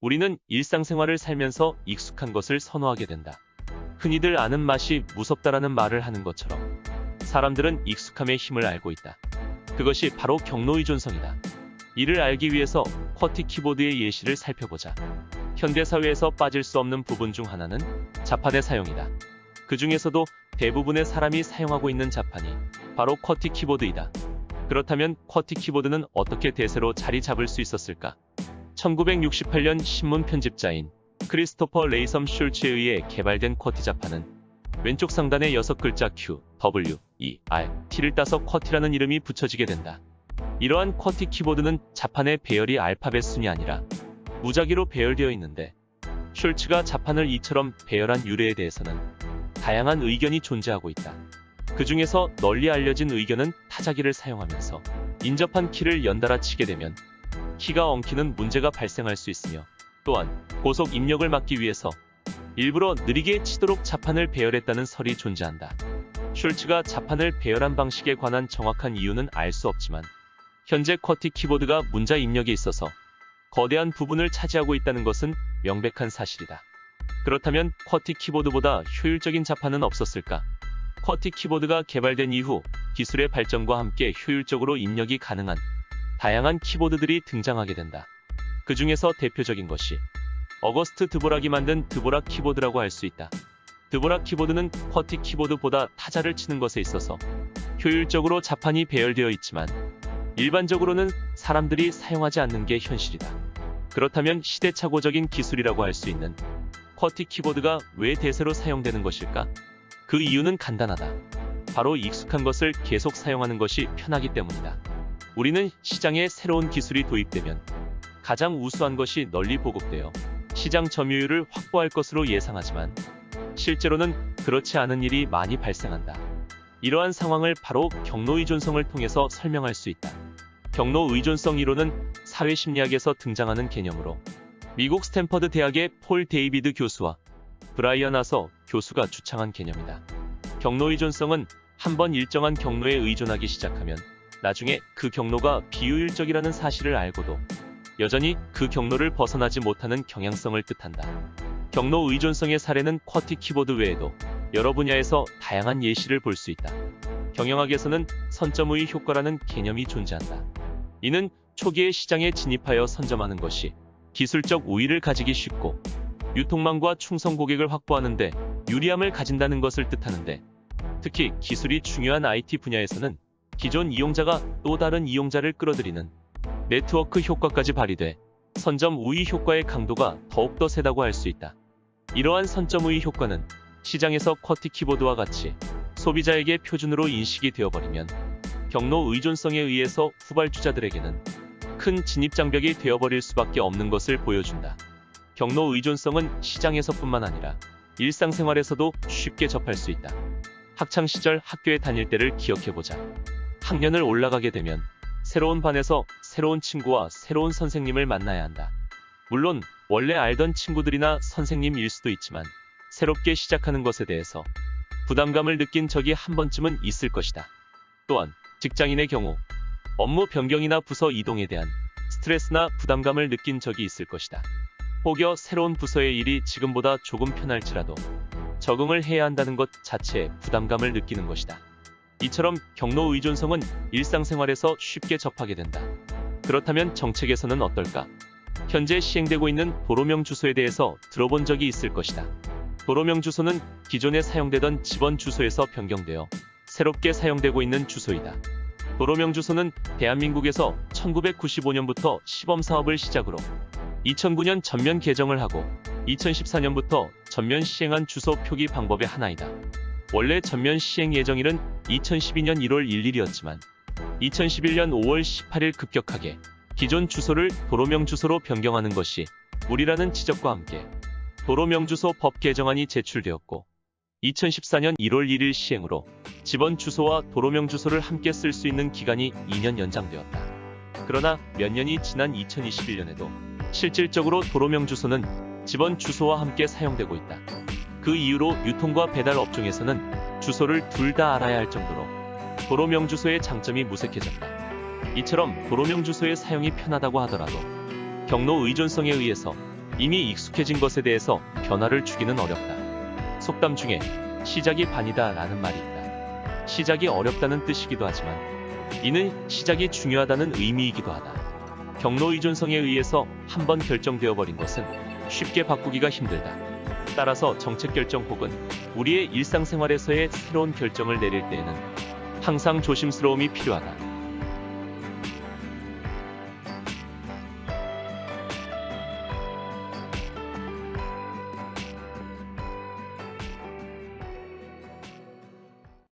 우리는 일상생활을 살면서 익숙한 것을 선호하게 된다. 흔히들 아는 맛이 무섭다라는 말을 하는 것처럼 사람들은 익숙함의 힘을 알고 있다. 그것이 바로 경로의존성이다. 이를 알기 위해서 쿼티 키보드의 예시를 살펴보자. 현대사회에서 빠질 수 없는 부분 중 하나는 자판의 사용이다. 그 중에서도 대부분의 사람이 사용하고 있는 자판이 바로 쿼티 키보드이다. 그렇다면 쿼티 키보드는 어떻게 대세로 자리 잡을 수 있었을까? 1968년 신문 편집자인 크리스토퍼 레이섬 슐츠에 의해 개발된 쿼티 자판은 왼쪽 상단의 6글자 Q, W, E, R, T를 따서 쿼티라는 이름이 붙여지게 된다. 이러한 쿼티 키보드는 자판의 배열이 알파벳 순이 아니라 무작위로 배열되어 있는데, 슐츠가 자판을 이처럼 배열한 유래에 대해서는 다양한 의견이 존재하고 있다. 그 중에서 널리 알려진 의견은 타자기를 사용하면서 인접한 키를 연달아 치게 되면 키가 엉키는 문제가 발생할 수 있으며, 또한 고속 입력을 막기 위해서 일부러 느리게 치도록 자판을 배열했다는 설이 존재한다. 슐츠가 자판을 배열한 방식에 관한 정확한 이유는 알 수 없지만, 현재 쿼티 키보드가 문자 입력에 있어서 거대한 부분을 차지하고 있다는 것은 명백한 사실이다. 그렇다면 쿼티 키보드보다 효율적인 자판은 없었을까? 쿼티 키보드가 개발된 이후 기술의 발전과 함께 효율적으로 입력이 가능한 다양한 키보드들이 등장하게 된다. 그 중에서 대표적인 것이 어거스트 드보락이 만든 드보락 키보드라고 할 수 있다. 드보락 키보드는 쿼티 키보드보다 타자를 치는 것에 있어서 효율적으로 자판이 배열되어 있지만 일반적으로는 사람들이 사용하지 않는 게 현실이다. 그렇다면 시대착오적인 기술이라고 할 수 있는 쿼티 키보드가 왜 대세로 사용되는 것일까? 그 이유는 간단하다. 바로 익숙한 것을 계속 사용하는 것이 편하기 때문이다. 우리는 시장에 새로운 기술이 도입되면 가장 우수한 것이 널리 보급되어 시장 점유율을 확보할 것으로 예상하지만 실제로는 그렇지 않은 일이 많이 발생한다. 이러한 상황을 바로 경로의존성을 통해서 설명할 수 있다. 경로의존성 이론은 사회심리학에서 등장하는 개념으로 미국 스탠퍼드 대학의 폴 데이비드 교수와 브라이언 아서 교수가 주창한 개념이다. 경로의존성은 한번 일정한 경로에 의존하기 시작하면 나중에 그 경로가 비효율적이라는 사실을 알고도 여전히 그 경로를 벗어나지 못하는 경향성을 뜻한다. 경로의존성의 사례는 쿼티 키보드 외에도 여러 분야에서 다양한 예시를 볼 수 있다. 경영학에서는 선점우위 효과라는 개념이 존재한다. 이는 초기에 시장에 진입하여 선점하는 것이 기술적 우위를 가지기 쉽고 유통망과 충성 고객을 확보하는 데 유리함을 가진다는 것을 뜻하는데, 특히 기술이 중요한 IT 분야에서는 기존 이용자가 또 다른 이용자를 끌어들이는 네트워크 효과까지 발휘돼 선점 우위 효과의 강도가 더욱더 세다고 할 수 있다. 이러한 선점 우위 효과는 시장에서 쿼티 키보드와 같이 소비자에게 표준으로 인식이 되어버리면 경로 의존성에 의해서 후발주자들에게는 큰 진입장벽이 되어버릴 수밖에 없는 것을 보여준다. 경로 의존성은 시장에서뿐만 아니라 일상생활에서도 쉽게 접할 수 있다. 학창시절 학교에 다닐 때를 기억해보자. 학년을 올라가게 되면 새로운 반에서 새로운 친구와 새로운 선생님을 만나야 한다. 물론 원래 알던 친구들이나 선생님일 수도 있지만 새롭게 시작하는 것에 대해서 부담감을 느낀 적이 한 번쯤은 있을 것이다. 또한 직장인의 경우 업무 변경이나 부서 이동에 대한 스트레스나 부담감을 느낀 적이 있을 것이다. 혹여 새로운 부서의 일이 지금보다 조금 편할지라도 적응을 해야 한다는 것 자체에 부담감을 느끼는 것이다. 이처럼 경로 의존성은 일상생활에서 쉽게 접하게 된다. 그렇다면 정책에서는 어떨까? 현재 시행되고 있는 도로명 주소에 대해서 들어본 적이 있을 것이다. 도로명 주소는 기존에 사용되던 집원 주소에서 변경되어 새롭게 사용되고 있는 주소이다. 도로명 주소는 대한민국에서 1995년부터 시범 사업을 시작으로 2009년 전면 개정을 하고 2014년부터 전면 시행한 주소 표기 방법의 하나이다. 원래 전면 시행 예정일은 2012년 1월 1일이었지만 2011년 5월 18일 급격하게 기존 주소를 도로명 주소로 변경하는 것이 무리라는 지적과 함께 도로명 주소 법 개정안이 제출되었고 2014년 1월 1일 시행으로 집원 주소와 도로명 주소를 함께 쓸 수 있는 기간이 2년 연장되었다. 그러나 몇 년이 지난 2021년에도 실질적으로 도로명 주소는 집원 주소와 함께 사용되고 있다. 그 이후로 유통과 배달 업종에서는 주소를 둘 다 알아야 할 정도로 도로명 주소의 장점이 무색해졌다. 이처럼 도로명 주소의 사용이 편하다고 하더라도 경로 의존성에 의해서 이미 익숙해진 것에 대해서 변화를 주기는 어렵다. 속담 중에 시작이 반이다 라는 말이 있다. 시작이 어렵다는 뜻이기도 하지만 이는 시작이 중요하다는 의미이기도 하다. 경로 의존성에 의해서 한번 결정되어 버린 것은 쉽게 바꾸기가 힘들다. 따라서 정책 결정 혹은 우리의 일상생활에서의 새로운 결정을 내릴 때에는 항상 조심스러움이 필요하다.